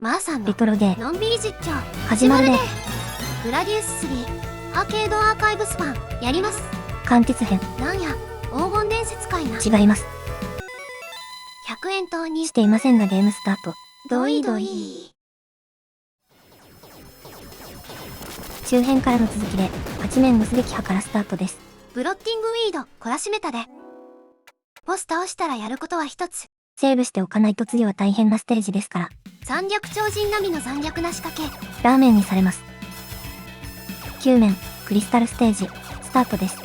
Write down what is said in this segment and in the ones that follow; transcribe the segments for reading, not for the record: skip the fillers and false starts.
マーさんのレトロゲーのんびり実況始まるで。グラディウス3アーケードアーカイブス版やります。貫徹編なんや黄金伝説会な違います。 100円投にしていませんがゲームスタート。どいどい。周辺からの続きで8面無すべき派からスタートです。ブロッティングウィード懲らしめたで。ボス倒したらやることは一つ。セーブしておかないと次は大変なステージですから。残虐超人並みの残虐な仕掛け。ラーメンにされます。9面クリスタルステージスタートです。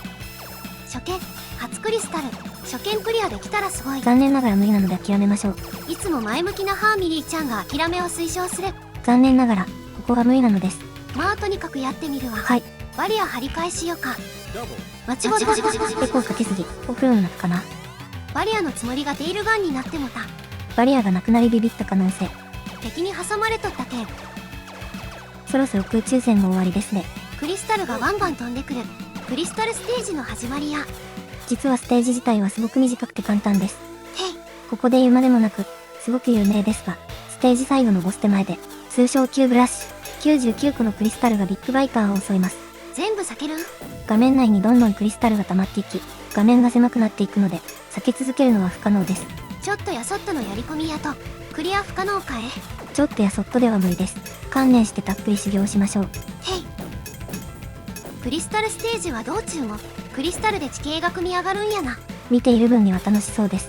初見初クリスタル初見クリアできたらすごい。残念ながら無理なので諦めましょう。いつも前向きなハーミリーちゃんが諦めを推奨する。残念ながらここが無理なのです。まあとにかくやってみるわ。はい。バリア張り返しようか。間違エコーかけすぎオフローになったかな。バリアのつもりがテイルガンになってもた。バリアがなくなりビビった可能性。敵に挟まれとったけん。そろそろ空中戦も終わりですね。クリスタルがバンバン飛んでくる。クリスタルステージの始まりや。実はステージ自体はすごく短くて簡単です。へい。ここで言うまでもなくすごく有名ですが、ステージ最後のボス手前で通称キューブラッシュ99個のクリスタルがビッグバイパーを襲います。全部避けるん？画面内にどんどんクリスタルが溜まっていき、画面が狭くなっていくので避け続けるのは不可能です。ちょっとやそっとのやり込みやとクリア不可能かえ。ちょっとやそっとでは無理です。観念してたっぷり修行しましょう。へい。クリスタルステージは道中もクリスタルで地形が組み上がるんやな。見ている分には楽しそうです。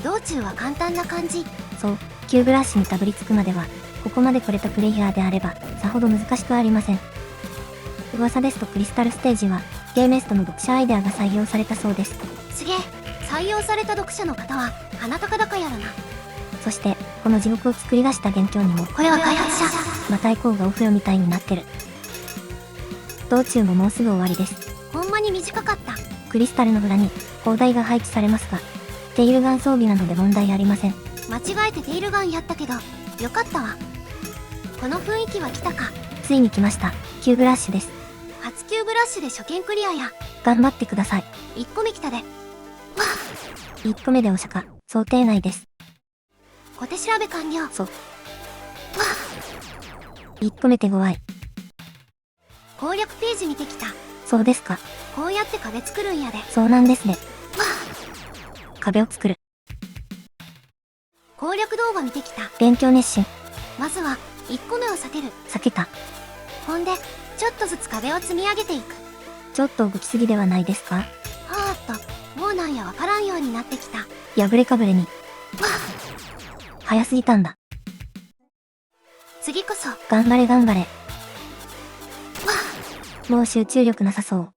道中は簡単な感じ。そう、キューブラッシュにたどり着くまではここまで来れたプレイヤーであればさほど難しくはありません。噂ですとクリスタルステージはゲーメストの読者アイデアが採用されたそうです。すげえ。採用された読者の方は鼻高々やろな。そしてこの地獄を作り出した元凶にもこれは開発者。またエコーがオフよみたいになってる。道中ももうすぐ終わりです。ほんまに短かった。クリスタルの裏に砲台が配置されますが、テイルガン装備なので問題ありません。間違えてテイルガンやったけどよかったわ。この雰囲気は来たか。ついに来ました。キューブラッシュです。初キューブラッシュで初見クリアや。頑張ってください。1個目来たで。わ1個目でお釈迦想定内です。小手調べ完了。そう。1個目手強い。攻略ページ見てきた。そうですか。こうやって壁作るんやで。そうなんですね。壁を作る。攻略動画見てきた。勉強熱心。まずは1個目を避ける。避けた。ほんでちょっとずつ壁を積み上げていく。ちょっと動きすぎではないですか。はーっともうなんやわからんようになってきた。破れかぶれに。早すぎたんだ。次こそ。頑張れ頑張れ。もう集中力なさそう。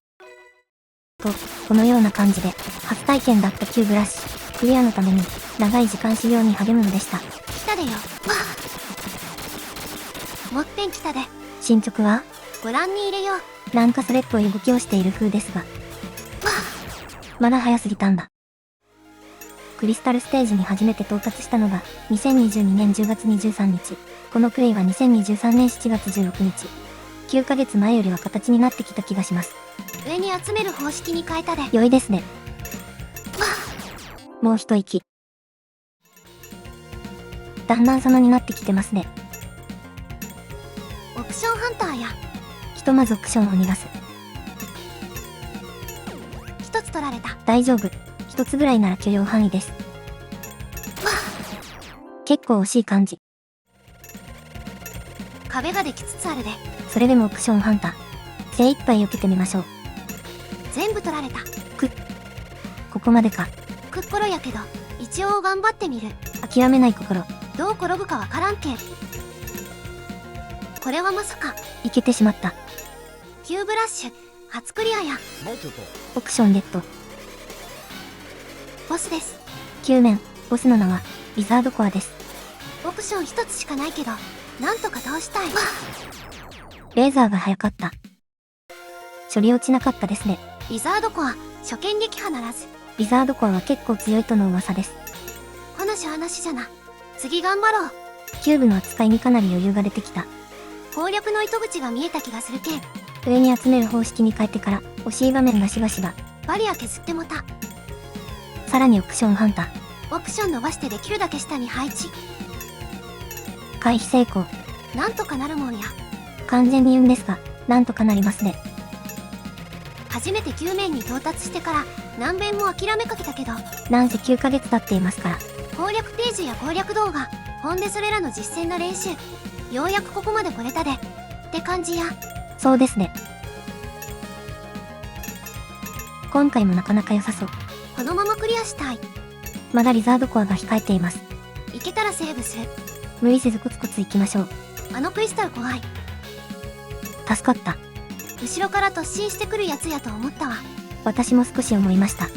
と、このような感じで、初体験だったキューブラッシュ、クリアのために、長い時間修行に励むのでした。来たでよ。もっぺん来たで。進捗はご覧に入れよう。なんかそれっぽい動きをしている風ですが。まだ早すぎたんだ。クリスタルステージに初めて到達したのが、2022年10月23日。このプレイは2023年7月16日。9ヶ月前よりは形になってきた気がします。上に集める方式に変えたで。良いですね。もう一息。だんだん様になってきてますね。オプションハンターや。ひとまずオプションを逃がす。一つ取られた。大丈夫。一つぐらいなら許容範囲です。結構惜しい感じ。壁ができつつあるで。それでもオプションハンター。精一杯避けてみましょう。全部取られた。ここまでか。くっころやけど、一応頑張ってみる。諦めない心。どう転ぶかわからんけん。これはまさか。いけてしまった。キューブラッシュ、初クリアや。オプションゲット。ボスです。9面、ボスの名は、リザードコアです。オプション一つしかないけど、なんとか倒したい。レーザーが早かった。処理落ちなかったですね。リザードコア、初見撃破ならず。リザードコアは結構強いとの噂です。話じゃな。次頑張ろう。キューブの扱いにかなり余裕が出てきた。攻略の糸口が見えた気がするけん。上に集める方式に変えてから、惜しい場面がしばしば。バリア削ってもた。さらにオプションハンター。オプション伸ばしてできるだけ下に配置。回避成功。なんとかなるもんや。完全に運ですが、なんとかなりますね。初めて9面に到達してから何遍も諦めかけたけど、なんせ9ヶ月経っていますから。攻略ページや攻略動画、ほんでそれらの実践の練習、ようやくここまで来れたでって感じや。そうですね。今回もなかなか良さそう。このままクリアしたい。まだリザードコアが控えています。いけたらセーブする。無理せずコツコツ行きましょう。あのクリスタル怖い。助かった。後ろから突進してくるやつやと思ったわ。私も少し思いました。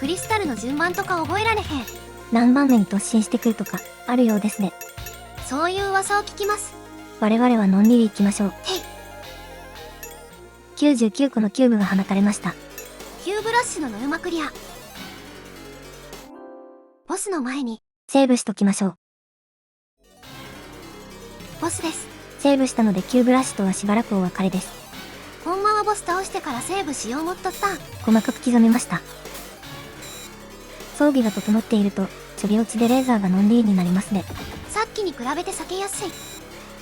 クリスタルの順番とか覚えられへん。何番目に突進してくるとか、あるようですね。そういう噂を聞きます。我々はのんびり行きましょう。へい。99個のキューブが放たれました。キューブラッシュのノルマクリア。ボスの前に。セーブしときましょう。ボスです。セーブしたのでキューブラッシュとはしばらくお別れです。ほんまはボス倒してからセーブしようもっとったん。細かく刻めました。装備が整っていると、処理落ちでレーザーがノンリーになりますね。さっきに比べて避けやすい。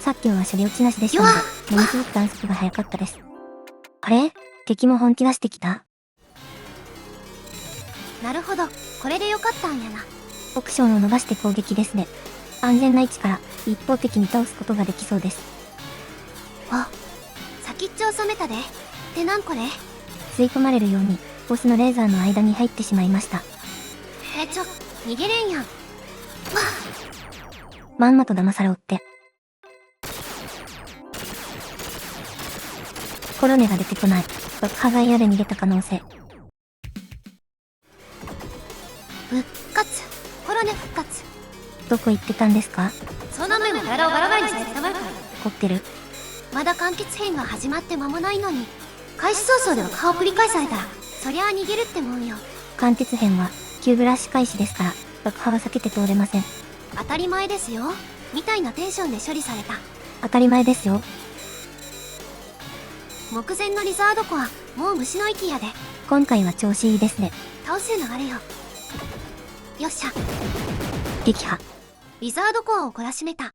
さっきは処理落ちなしでしたので、ものすごく弾速が速かったです。あれ？敵も本気出してきた？なるほど、これでよかったんやな。オプションを伸ばして攻撃ですね。安全な位置から一方的に倒すことができそうです。あ、先っちょを染めたで。ってなんこれ？吸い込まれるように、ボスのレーザーの間に入ってしまいました。逃げれんやん。まんまと騙されおって。コロネが出てこない。爆破外野で逃げた可能性。復活。コロネ復活。どこ行ってたんですか？その目の体をバラバラにされてたまるから。凝ってる。まだ完結編が始まって間もないのに、開始早々で爆破を繰り返されたら、そりゃあ逃げるってもんよ。完結編は、キューブラッシュ開始ですから、爆破は避けて通れません。当たり前ですよ。みたいなテンションで処理された。当たり前ですよ。目前のリザードコア、もう虫の息やで。今回は調子いいですね。倒す流れよ。よっしゃ。撃破。リザードコアを懲らしめた。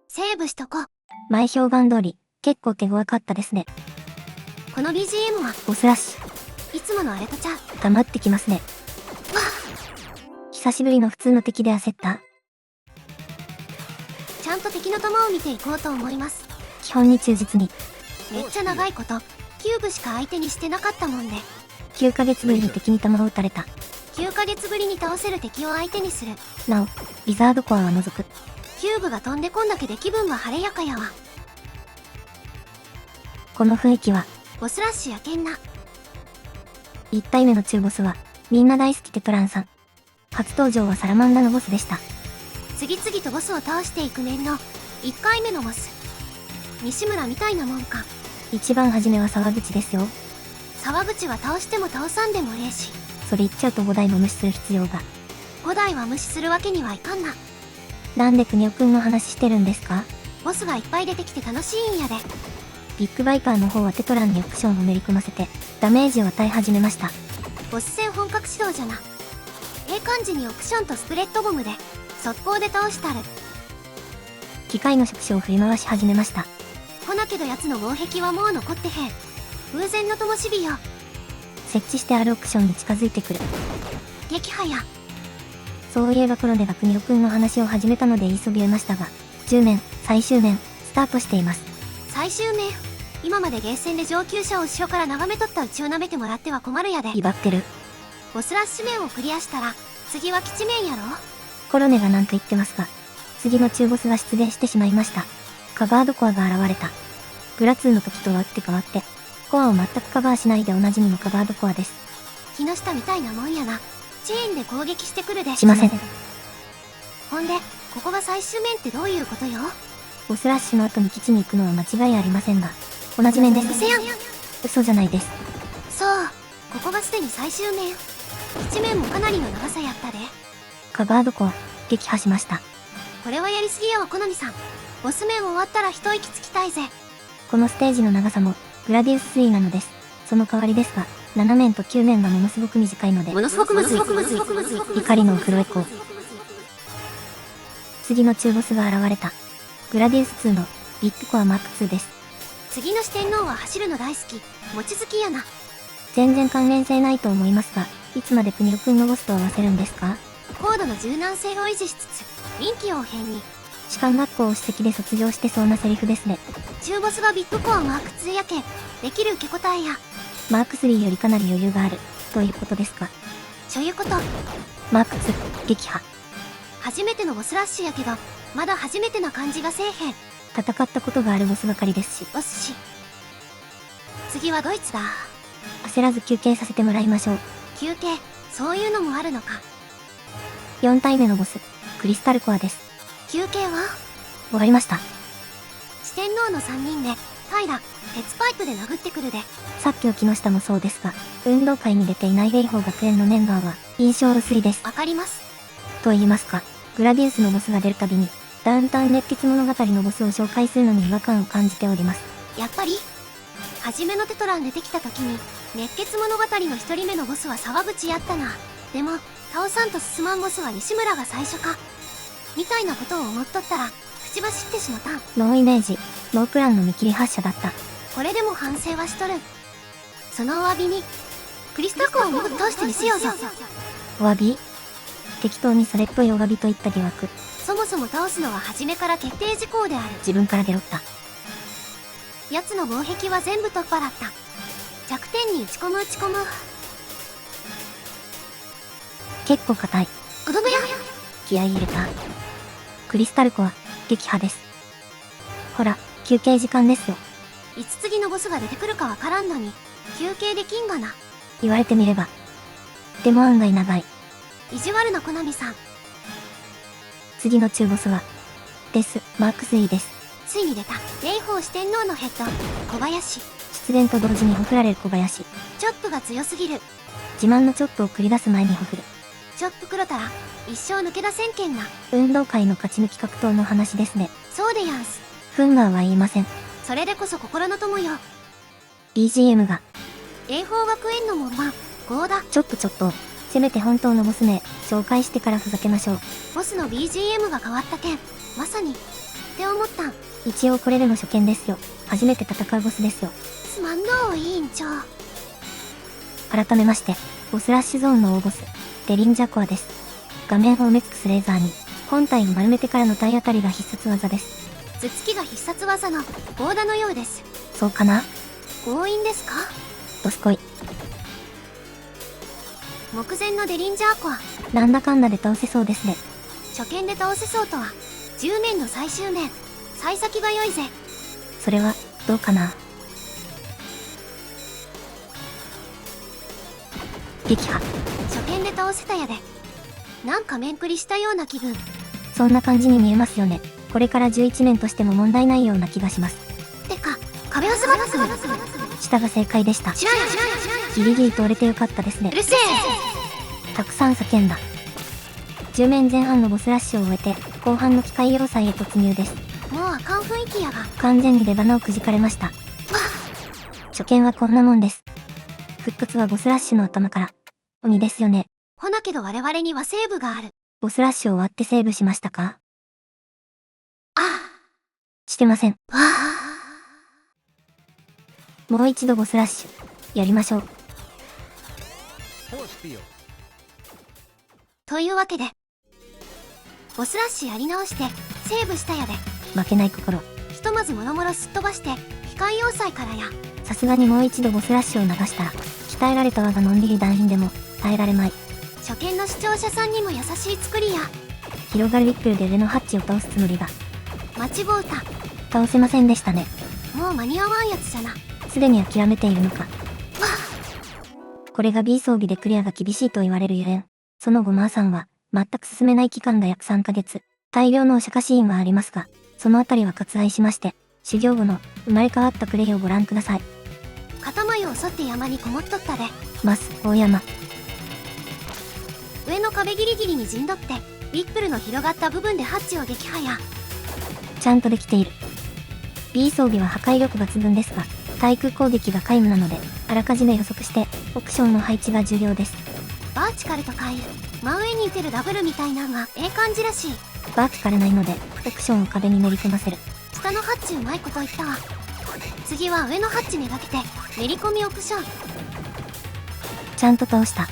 セーブしとこ。前評判通り、結構手強かったですね。この BGM は、ボスラッシいつものあれとちゃう。ュ。黙ってきますね。久しぶりの普通の敵で焦った？ちゃんと敵の弾を見ていこうと思います。基本に忠実に。めっちゃ長いこと、キューブしか相手にしてなかったもんで。9ヶ月ぶりに敵に弾を撃たれた。9ヶ月ぶりに倒せる敵を相手にする。なお、リザードコアは除く。キューブが飛んでこんだけで気分は晴れやかやわ。この雰囲気は、ボスラッシュやけんな。1体目の中ボスは、みんな大好きテトランさん。初登場はサラマンダのボスでした。次々とボスを倒していく面の、1回目のボス。西村みたいなもんか。一番初めは沢口ですよ。沢口は倒しても倒さんでもええし。それ言っちゃうと5台も無視する必要が。5台は無視するわけにはいかんな。なんでくにおくんの話してるんですか？ボスがいっぱい出てきて楽しいんやで。ビッグバイカーの方はテトランにオプションをめり込ませて、ダメージを与え始めました。ボス戦本格始動じゃな。ええ感じにオプションとスプレッドボムで、速攻で倒したる。機械の触手を振り回し始めました。来なけど奴の防壁はもう残ってへん。風前の灯火よ。設置してあるオプションに近づいてくる。撃破や。そういえばコロネがくにおくんの話を始めたので言いそびれましたが、10面、最終面、スタートしています。最終面。今までゲーセンで上級者を後ろから眺めとったうちを舐めてもらっては困るやで。威張ってる。ボスラッシュ面をクリアしたら、次は基地面やろ。コロネがなんか言ってますが、次の中ボスが出現してしまいました。カバードコアが現れた。グラ2の時とは打って変わって、コアを全くカバーしないでおなじみのカバードコアです。木下みたいなもんやな。チェーンで攻撃してくるで。しません。ほんで、ここが最終面ってどういうことよ？ボスラッシュの後に基地に行くのは間違いありませんが、同じ面です。嘘やん。嘘じゃないです。そう、ここがすでに最終面。基地面もかなりの長さやったで。カバードコア、撃破しました。これはやりすぎやわ、好みさん。ボス面終わったら一息つきたいぜ。このステージの長さも、グラディウス3なのです。その代わりですが、7面と9面がものすごく短いので、ものすごくむずい。怒りのお風呂エコー。次の中ボスが現れた。グラディウス2のビッグコアマーク2です。次の四天王は走るの大好き、望月やな。全然関連性ないと思いますが、いつまで国尾くんのボスと合わせるんですか？コードの柔軟性を維持しつつ、臨機応変に。士官学校を首席で卒業してそうなセリフですね。中ボスがビッグコアマーク2やけん、できる受け答えや。マーク3よりかなり余裕がある、ということですか？そういうこと。マーク2、撃破。初めてのボスラッシュやけど、まだ初めてな感じがせえへん。戦ったことがあるボスばかりですし。ボスし。次はドイツだ。焦らず休憩させてもらいましょう。休憩、そういうのもあるのか。4体目のボス、クリスタルコアです。休憩は終わりました。四天王の3人で、平、鉄パイプで殴ってくるで。さっきの木下もそうですが、運動会に出ていない霊峰学園のメンバーは、印象薄いです。わかります。と言いますか、グラディウスのボスが出るたびに、ダウンタウン熱血物語のボスを紹介するのに違和感を感じております。やっぱり初めのテトラン出てきた時に、熱血物語の一人目のボスは沢口やったな。でも、倒さんと進まんボスは西村が最初か。みたいなことを思っとったら、口走ってしもたん。ノーイメージ、ノープランの見切り発車だった。これでも反省はしとる。そのお詫びに、クリスタコアをもっと通してみせようぞ。お詫び？適当にそれっぽいお詫びといった疑惑。そもそも倒すのは初めから決定事項である。自分から出ろった。奴の防壁は全部取っ払った。弱点に打ち込む。結構硬い。子供や。気合い入れた。クリスタルコア、撃破です。ほら、休憩時間ですよ。いつ次のボスが出てくるかわからんのに、休憩できんがな。言われてみれば。でも案外長い。意地悪なコナミさん。次の中ボスは、マーク3です。ついに出た、霊峰四天王のヘッド、小林。出現と同時にほふられる小林。チョップが強すぎる。自慢のチョップを繰り出す前にほふる。チョップ黒たら、一生抜け出せんけんな。運動会の勝ち抜き格闘の話ですね。そうでやんす。フンガーは言いません。それでこそ心の友よ。BGM が。霊峰学園の門番、ゴーダ。ちょっと、せめて本当のボス名、紹介してからふざけましょう。ボスの BGM が変わったけん、まさに、って思ったん。一応これでも初見ですよ。初めて戦うボスですよ。すまんどう委員長。改めまして、ボスラッシュゾーンの大ボス、デリンジャコアです。画面を埋め尽くすレーザーに、本体を丸めてからの体当たりが必殺技です。頭突きが必殺技の、ゴーダのようです。そうかな？強引ですか？ドスコイ。目前のデリンジャーコア。なんだかんだで倒せそうですね。初見で倒せそうとは、10面の最終面、幸先が良いぜ。それは、どうかな。撃破。初見で倒せたやで。なんか面食りしたような気分。そんな感じに見えますよね。これから11面としても問題ないような気がします。てか、壁をすばらす。下が正解でした。知らん。ギリギリ通れてよかったですね。うるせえ。たくさん叫んだ。10面前半のボスラッシュを終えて、後半の機械要塞へ突入です。もうあかん雰囲気やが。完全に出花をくじかれました。初見はこんなもんです。復活はボスラッシュの頭から。鬼ですよね。ほなけど我々にはセーブがある。ボスラッシュを割ってセーブしましたか？ああ。してません。わあ。もう一度ボスラッシュ、やりましょう。というわけで、ボスラッシュやり直して、セーブしたやで。負けない心。ひとまずもろもろすっ飛ばして、機械要塞からや。さすがにもう一度ボスラッシュを流したら、鍛えられた我がのんびり断品でも、耐えられまい。初見の視聴者さんにも優しい作りや。広がるリップルで上のハッチを倒すつもりが。間違うた。倒せませんでしたね。もう間に合わんやつじゃな。すでに諦めているのか。これが B 装備でクリアが厳しいと言われるゆえん。その後マーさんは、全く進めない期間が約3ヶ月。大量のお釈迦シーンはありますが、そのあたりは割愛しまして、修行後の生まれ変わったプレイをご覧ください。片眉を剃って山にこもっとったで。大山。上の壁ギリギリに陣取って、リップルの広がった部分でハッチを撃破や。ちゃんとできている。B 装備は破壊力抜群ですが、対空攻撃が皆無なので、あらかじめ予測して、オプションの配置が重要です。バーチカルとかいう、真上に打てるダブルみたいなんが、感じらしい。バーティカルないので、オプションを壁にめり込ませる。下のハッチうまいこと言ったわ。次は上のハッチめがけてめり込みオプション。ちゃんと倒した。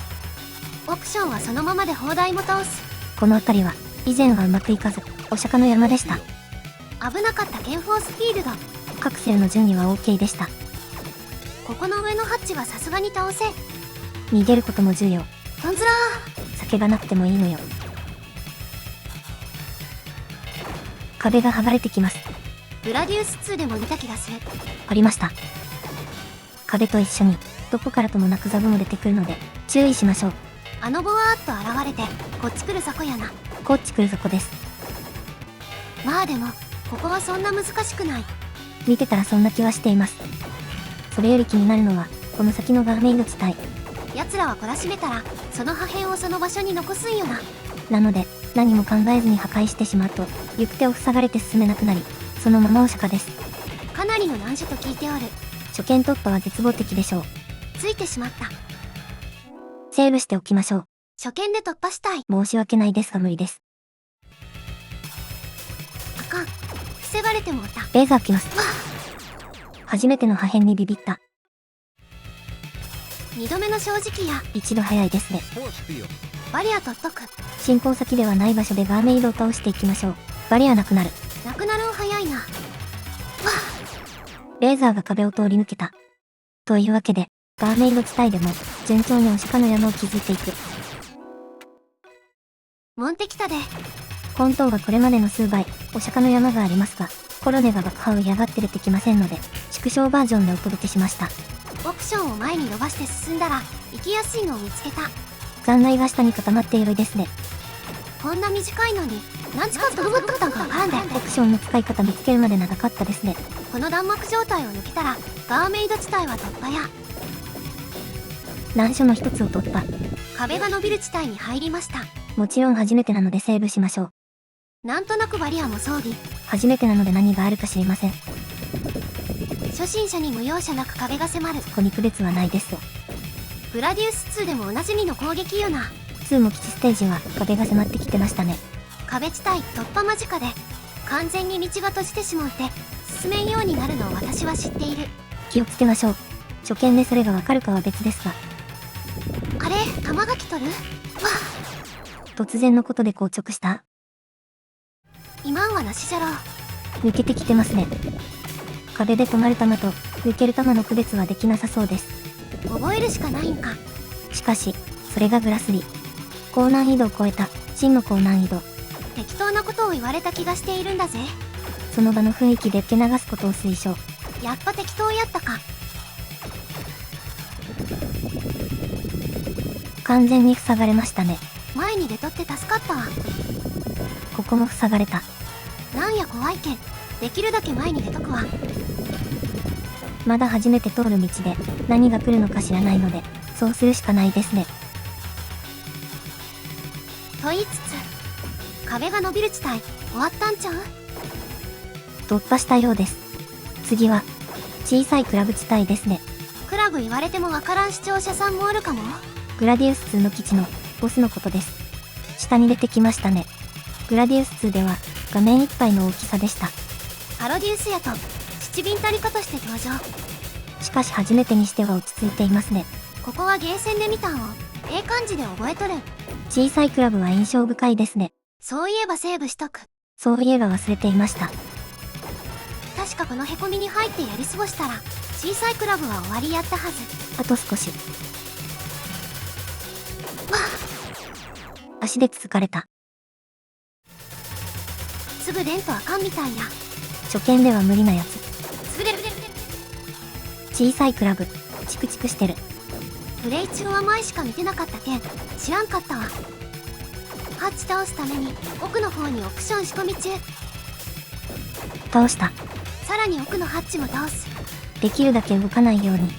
オプションはそのままで砲台も倒す。この辺りは、以前はうまくいかず、お釈迦の山でした。危なかったケンフォースフィールド。カクセルの順位は OK でした。ここの上のハッチはさすがに倒せ。逃げることも重要。トンズラ叫ばなくてもいいのよ。壁が剥がれてきます。ー。グラディウス2でも見た気がする。ありました。壁と一緒に、どこからともなくザブも出てくるので、注意しましょう。あのボワーっと現れて、こっち来る雑魚やな。こっち来るぞこです。まあでも、ここはそんな難しくない。見てたらそんな気はしています。それより気になるのは、この先のガーメイド地帯。奴らは懲らしめたら、その破片をその場所に残すんよな。なので、何も考えずに破壊してしまうと、行く手を塞がれて進めなくなり、そのままお釈迦です。かなりの難所と聞いておる。初見突破は絶望的でしょう。ついてしまった。セーブしておきましょう。初見で突破したい。申し訳ないですが無理です。あかん。防がれてもうた。レーザー来ます。初めての破片にビビった。二度目の正直や。一度早いですね。バリア取っとく。進行先ではない場所でガーメイドを倒していきましょう。バリアなくなる。なくなるん早いな。レーザーが壁を通り抜けた。というわけで、ガーメイド地帯でも、順調にお釈迦の山を築いていく。モンテキタで。本当はこれまでの数倍、お釈迦の山がありますが、コロネが爆破を嫌がって出てきませんので、縮小バージョンでお届けしました。オプションを前に伸ばして進んだら、行きやすいのを見つけた。残骸が下に固まっているですね。こんな短いのに、何時間とどまっとったんかわからんで。オプションの使い方見つけるまで長かったですね。この弾幕状態を抜けたら、ガーメイド地帯は突破や。難所の一つを突破。壁が伸びる地帯に入りました。もちろん初めてなのでセーブしましょう。なんとなくバリアも装備。初めてなので何があるか知りません。初心者に無容赦なく壁が迫る。ここに区別はないですよ。グラディウス2でもおなじみの攻撃よな。2も基地ステージは壁が迫ってきてましたね。壁地帯突破間近で、完全に道が閉じてしもうて、進めんようになるのを私は知っている。気をつけましょう。初見でそれがわかるかは別ですが。あれ、玉垣取る？わ突然のことで硬直した。今んはなしじゃろう。抜けてきてますね。壁で止まる弾と抜ける弾の区別はできなさそうです。覚えるしかないんか。しかし、それがグラスリー。高難易度を超えた真の高難易度。適当なことを言われた気がしているんだぜ。その場の雰囲気で受け流すことを推奨。やっぱ適当やったか。完全に塞がれましたね。前に出とって助かったわ。ここも塞がれた。なんや怖いけん。できるだけ前に出とくわ。まだ初めて通る道で何が来るのか知らないので、そうするしかないですね。と言いつつ、壁が伸びる地帯、終わったんちゃう？突破したようです。次は、小さいクラブ地帯ですね。クラブ言われてもわからん視聴者さんもおるかも。グラディウス2の基地のボスのことです。下に出てきましたね。グラディウス2では画面いっぱいの大きさでした。パロディウスやと、七輪タリカとして登場。しかし初めてにしては落ち着いていますね。ここはゲーセンで見たんを、ええ感じで覚えとるん。小さいクラブは印象深いですね。そういえばセーブしとく。そういえば忘れていました。確かこのへこみに入ってやり過ごしたら、小さいクラブは終わりやったはず。あと少し。足でつつかれた。すぐ出んとあかんみたいや。初見では無理なやつ。すぐ出る。小さいクラブ、チクチクしてる。プレイ中は前しか見てなかったけん、知らんかったわ。ハッチ倒すために、奥の方にオプション仕込み中。倒した。さらに奥のハッチも倒す。できるだけ動かないように。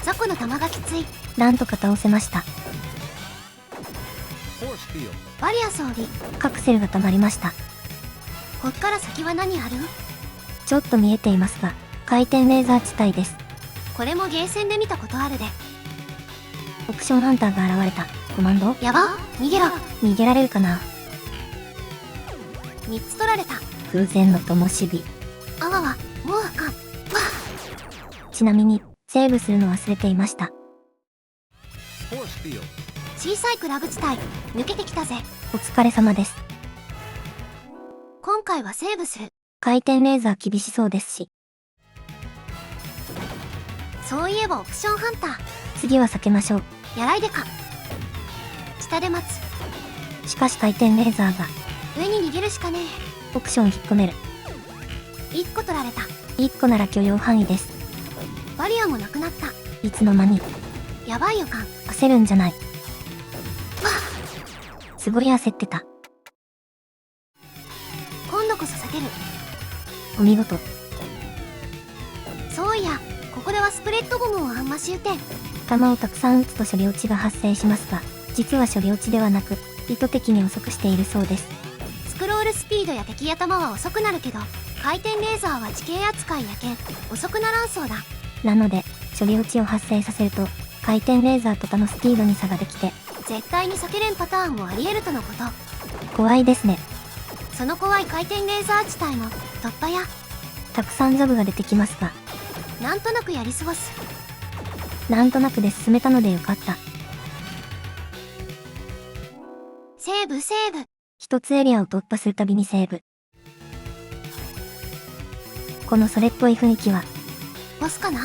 雑魚の弾がきつい。なんとか倒せました。バリア装備。カプセルが溜まりました。こっから先は何ある？ちょっと見えていますが、回転レーザー地帯です。これもゲーセンで見たことあるで。オプションハンターが現れた。コマンド？やば？逃げろ。逃げられるかな？ 3つ取られた。風前の灯火。あわわ、もうあかん。わちなみに、セーブするの忘れていました。小さいクラブ地帯、抜けてきたぜ。お疲れ様です。今回はセーブする。回転レーザー厳しそうですし、そういえばオプションハンター、次は避けましょう。やらいでか。下で待つ。しかし回転レーザーが、上に逃げるしかねオプション引っ込める。え。1個取られた。1個なら許容範囲です。バリアもなくなった。いつの間に、やばい予感。焦るんじゃない。すごい焦ってた。今度こそ避ける。お見事。そういや、ここではスプレッドボムをあんまし撃て。弾をたくさん撃つと処理落ちが発生しますが、実は処理落ちではなく、意図的に遅くしているそうです。スクロールスピードや敵や弾は遅くなるけど、回転レーザーは地形扱いやけん、遅くならんそうだ。なので、処理落ちを発生させると、回転レーザーと他のスピードに差ができて、絶対に避けれんパターンもあり得るとのこと。怖いですね。その怖い回転レーザー地帯も突破や。たくさんジョブが出てきますが、なんとなくやり過ごす。なんとなくで進めたのでよかった。セーブセーブ。一つエリアを突破するたびにセーブ。このそれっぽい雰囲気は、ボスかな。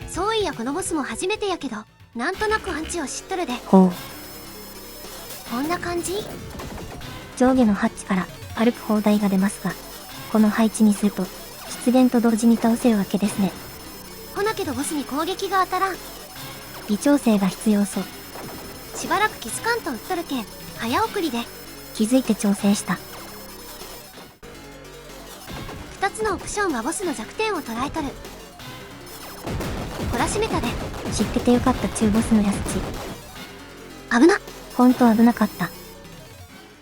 そういやこのボスも初めてやけど、なんとなくアンチを知っとるで。ほう。こんな感じ。上下のハッチから歩く砲台が出ますが、この配置にすると、出現と同時に倒せるわけですね。ほなけどボスに攻撃が当たらん。微調整が必要そう。しばらく気づかんと撃っとるけん、早送りで。気づいて調整した。2つのオプションはボスの弱点を捉えとる。懲らしめたで。知っててよかった中ボスの安地。危な。ほんと危なかった。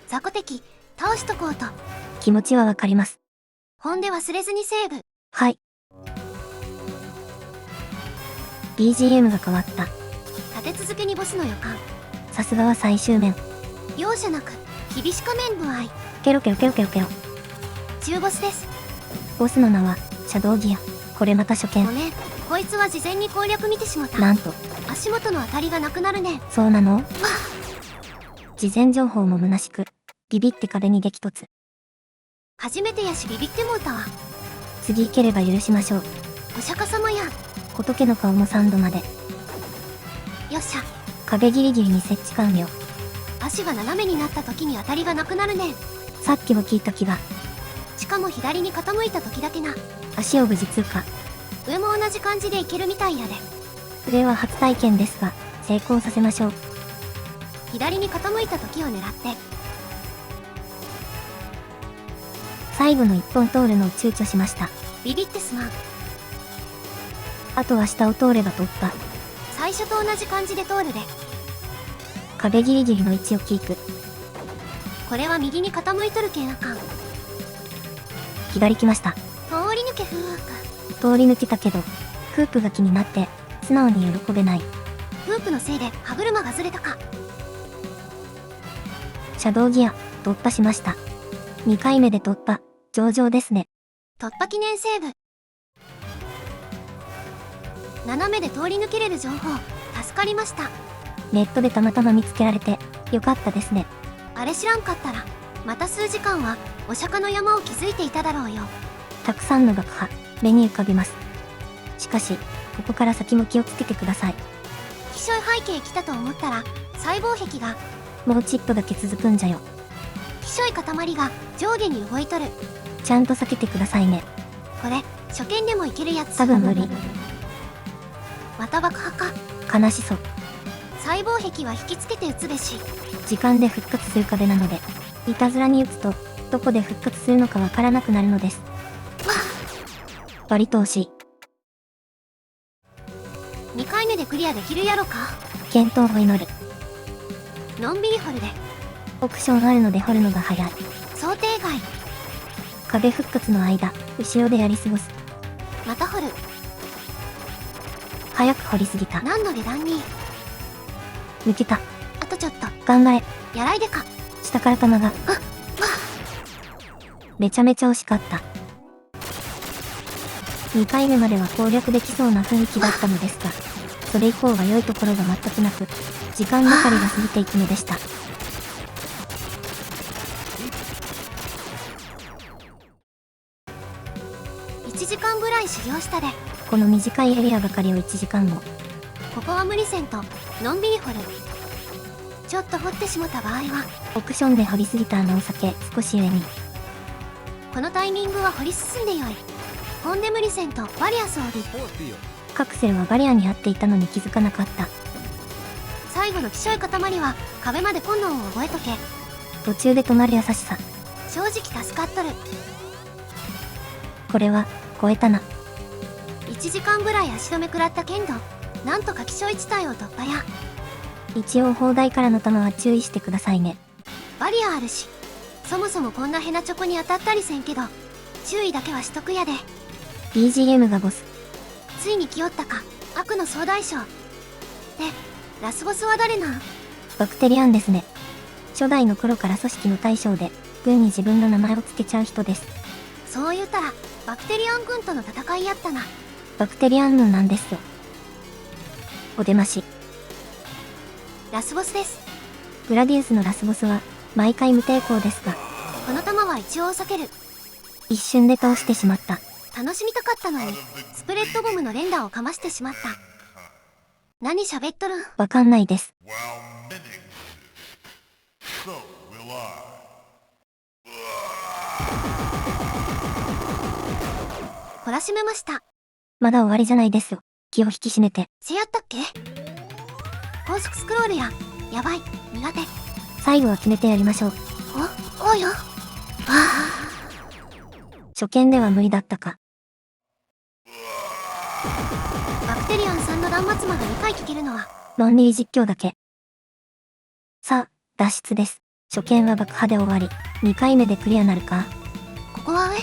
雑魚敵、倒しとこうと。気持ちはわかります。ほんで忘れずにセーブ。はい。BGM が変わった。立て続けにボスの予感。さすがは最終面。容赦なく、厳しかめん具合。ケロケロケロケロケロ。中ボスです。ボスの名は、シャドウギア。これまた初見。ごめん、こいつは事前に攻略見てしもた。なんと、足元の当たりがなくなるねん。そうなの？事前情報も虚しく、ビビって壁に激突。初めてやしビビってもうたわ。次行ければ許しましょう。お釈迦様やん。仏の顔も3度まで。よっしゃ。壁ギリギリに設置完了。足が斜めになった時に当たりがなくなるねん。さっきも聞いた気が。しかも左に傾いた時だけな。足を無事通過。上も同じ感じでいけるみたいやで。上は初体験ですが、成功させましょう。左に傾いた時を狙って。最後の一本通るのを躊躇しました。ビビってすまん。あとは下を通れば突破。最初と同じ感じで通るで。壁ギリギリの位置をキープ。これは右に傾いとるけんあかん。左来ました。通り抜けふーく。通り抜けたけど、フープが気になって、素直に喜べない。フープのせいで歯車がずれたか。シャドウギア、突破しました。2回目で突破、上々ですね。突破記念セーブ。斜めで通り抜けれる情報、助かりました。ネットでたまたま見つけられて、よかったですね。あれ知らんかったら、また数時間は、お釈迦の山を築いていただろうよ。たくさんの爆破、目に浮かびます。しかし、ここから先も気をつけてください。気象背景来たと思ったら、細胞壁が、もうちっとだけ続くんじゃよ。気象い塊が上下に動いとる。ちゃんと避けてくださいね。これ、初見でもいけるやつ。多分無理。また爆破か。悲しそう。細胞壁は引きつけて撃つべし。時間で復活する壁なので、いたずらに撃つと、どこで復活するのかわからなくなるのです。割と惜しい。2回目でクリアできるやろか。健闘を祈る。のんびり掘るで。オプションあるので掘るのが早い。想定外。壁復活の間、後ろでやり過ごす。また掘る。早く掘りすぎた。何の下段に。抜けた。あとちょっと。頑張れ。やらいでか。下から弾が。めちゃめちゃ惜しかった。2回目までは攻略できそうな雰囲気だったのですが、それ以降は良いところが全くなく、時間ばかりが過ぎていくのでした。1時間ぐらい修行したで。この短いエリアばかりを1時間も。ここは無理せんと、のんびり掘る。ちょっと掘ってしもた場合は、オプションで掘りすぎたお酒、少し上に。このタイミングは掘り進んでよい。ほんで無理せんと、バリア装備。カクセルはバリアに張っていたのに気づかなかった。最後の希少い塊は、壁まで今度を覚えとけ。途中で止まる優しさ。正直助かっとる。これは、超えたな。1時間ぐらい足止め食らったけんど、なんとか希少地帯を突破や。一応砲台からの弾は注意してくださいね。バリアあるし、そもそもこんなヘナチョコに当たったりせんけど、注意だけはしとくやで。BGM がボス。ついに来よったか、悪の総大将。で、ラスボスは誰なん？バクテリアンですね。初代の頃から組織の大将で、軍に自分の名前を付けちゃう人です。そう言うたら、バクテリアン軍との戦いやったな。バクテリアン軍なんですよ。お出まし。ラスボスです。グラディウスのラスボスは、毎回無抵抗ですが、この弾は一応避ける。一瞬で倒してしまった。楽しみたかったのに、スプレッドボムの連打をかましてしまった。何喋っとるん？わかんないです。懲らしめました。まだ終わりじゃないですよ。気を引き締めて。せやったっけ？高速スクロールや。やばい、苦手。最後は決めてやりましょう。おうよ。初見では無理だったか。バクテリアンさんの断末魔が2回聞けるのは、論理実況だけ。さあ、脱出です。初見は爆破で終わり、2回目でクリアなるか。ここは上？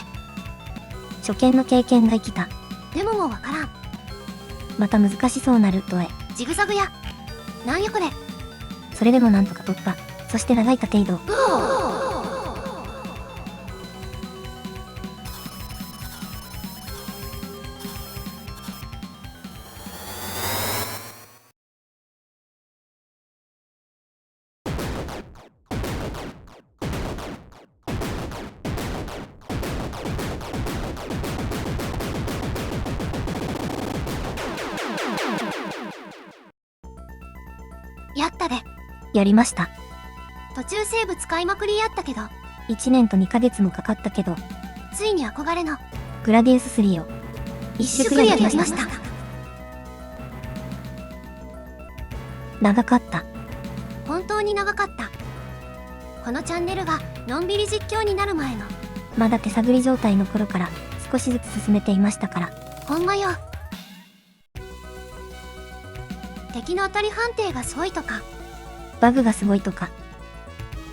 初見の経験が生きた。でももうわからん。また難しそうなルートへ。ジグザグや。なんやこれ。それでもなんとか突破。そして長い縦移動。やったで。やりました。途中セーブ使いまくりやったけど、1年と2ヶ月もかかったけど、ついに憧れのグラディウス3を一周クリアできました。長かった。本当に長かった。このチャンネルがのんびり実況になる前の、まだ手探り状態の頃から少しずつ進めていましたから。ほんまよ。敵の当たり判定がすごいとか、バグがすごいとか、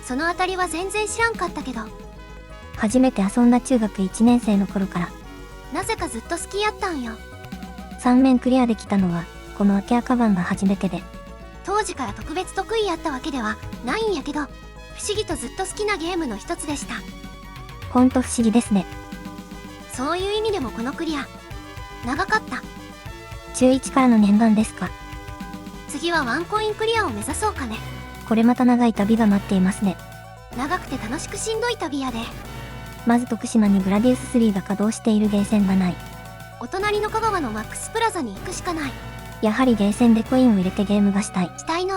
そのあたりは全然知らんかったけど、初めて遊んだ中学1年生の頃から、なぜかずっと好きやったんよ。3面クリアできたのは、この秋赤版が初めてで、当時から特別得意やったわけではないんやけど、不思議とずっと好きなゲームの一つでした。ほんと不思議ですね。そういう意味でもこのクリア、長かった。中1からの念願ですか。次はワンコインクリアを目指そうかね。これまた長い旅が待っていますね。長くて楽しくしんどい旅やで。まず徳島にグラディウス3が稼働しているゲーセンがない。お隣の香川のマックスプラザに行くしかない。やはりゲーセンでコインを入れてゲームがしたい。したいの。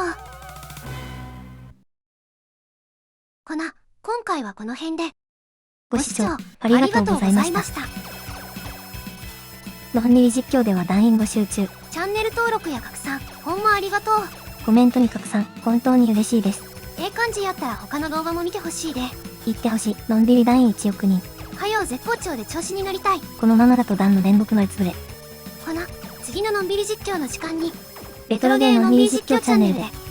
今回はこの辺で。ご視聴ありがとうございました。のんびり実況では団員募集中。チャンネル登録や拡散、ほんまありがとう。コメントに拡散、本当に嬉しいです。ええ感じやったら他の動画も見てほしいで。言ってほしい。のんびり団員1億人。はよ絶好調で調子に乗りたい。このままだと団の連木のつぶれ。次ののんびり実況の時間に、レトロゲーのんびり実況チャンネルで。